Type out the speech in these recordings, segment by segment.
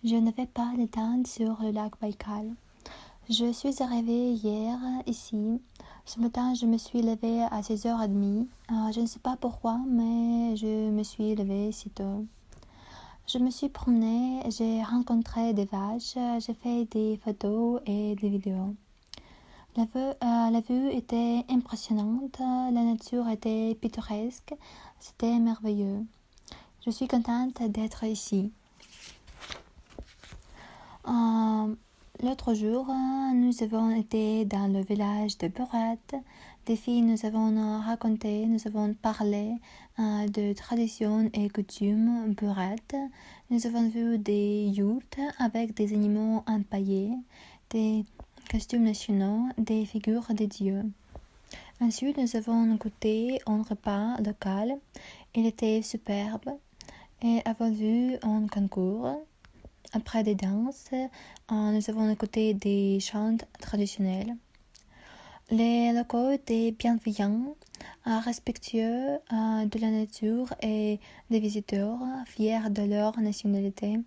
Je ne vais pas détendre sur le lac Baïkal. Je suis arrivée hier ici. Ce matin, je me suis levée à 6h30. Je ne sais pas pourquoi, mais je me suis levée si tôt. Je me suis promenée, j'ai rencontré des vaches, j'ai fait des photos et des vidéos. La vue était impressionnante, la nature était pittoresque, c'était merveilleux. Je suis contente d'être ici. L'autre jour, nous avons été dans le village de Burat. Des filles, nous avons raconté, nous avons parlé de traditions et coutumes Burat. Nous avons vu des yurts avec des animaux empaillés, des costumes nationaux, des figures des dieux. Ensuite, nous avons goûté un repas local. Il était superbe et avons vu un concours. Après des danses, nous avons écouté des chants traditionnels. Les locaux étaient bienveillants, respectueux de la nature et des visiteurs, fiers de leur nationalité.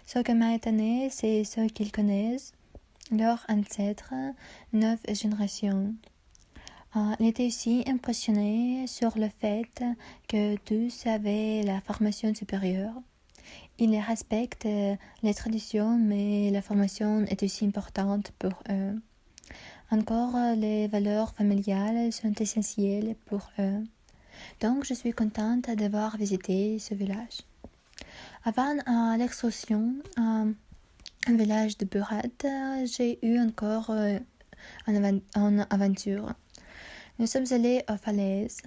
Ce qui m'a étonné, c'est ce qu'ils connaissent, leurs ancêtres, 9 générations. Il était aussi impressionné sur le fait que tous avaient la formation supérieure. Ils respectent les traditions, mais la formation est aussi importante pour eux. Encore, les valeurs familiales sont essentielles pour eux. Donc, je suis contente d'avoir visité ce village. Avant l'excursion au village de Burat, j'ai eu encore une aventure. Nous sommes allés aux falaises.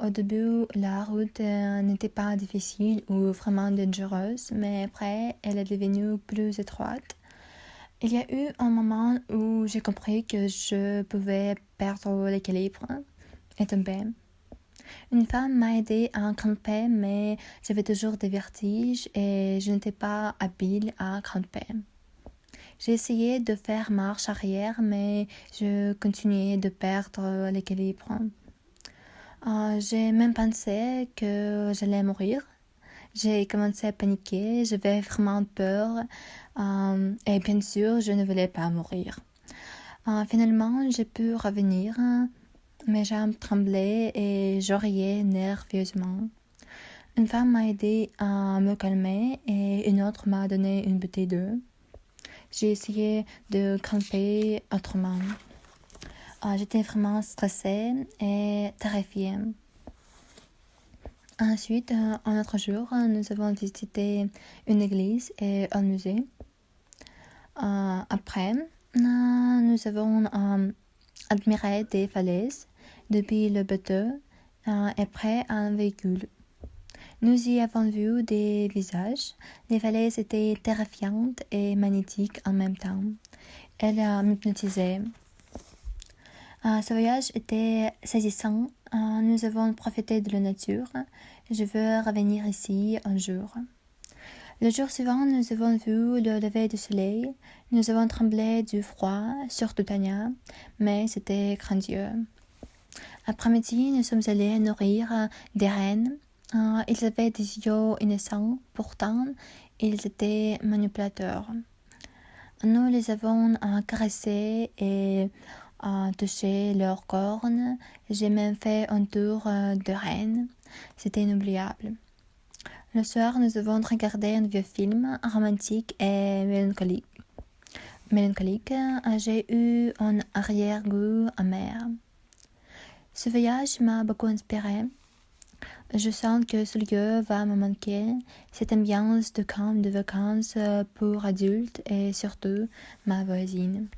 Au début, la route n'était pas difficile ou vraiment dangereuse, mais après, elle est devenue plus étroite. Il y a eu un moment où j'ai compris que je pouvais perdre l'équilibre et tomber. Une femme m'a aidé à grimper, mais j'avais toujours des vertiges et je n'étais pas habile à grimper. J'ai essayé de faire marche arrière, mais je continuais de perdre l'équilibre. J'ai même pensé que j'allais mourir. J'ai commencé à paniquer, j'avais vraiment peur et bien sûr, je ne voulais pas mourir. Finalement, j'ai pu revenir. Mes jambes tremblaient et je riais nerveusement. Une femme m'a aidé à me calmer et une autre m'a donné une bouteille d'eau. J'ai essayé de grimper autrement. J'étais vraiment stressée et terrifiée. Ensuite, un autre jour, nous avons visité une église et un musée. Après, nous avons admiré des falaises depuis le bateau et près un véhicule. Nous y avons vu des visages. Les falaises étaient terrifiantes et magnétiques en même temps. Elles m'hypnotisaient. Ce voyage était saisissant. Nous avons profité de la nature. Je veux revenir ici un jour. Le jour suivant, nous avons vu le lever du soleil. Nous avons tremblé du froid, surtout Tania, mais c'était grandiose. Après-midi, nous sommes allés nourrir des rennes. Ils avaient des yeux innocents, pourtant ils étaient manipulateurs. Nous les avons caressés et touché leurs cornes. J'ai même fait un tour de rennes. C'était inoubliable. Le soir, nous avons regardé un vieux film romantique et mélancolique. J'ai eu un arrière-goût amer. Ce voyage m'a beaucoup inspiré. Je sens que ce lieu va me manquer, cette ambiance de camp de vacances pour adultes et surtout ma voisine.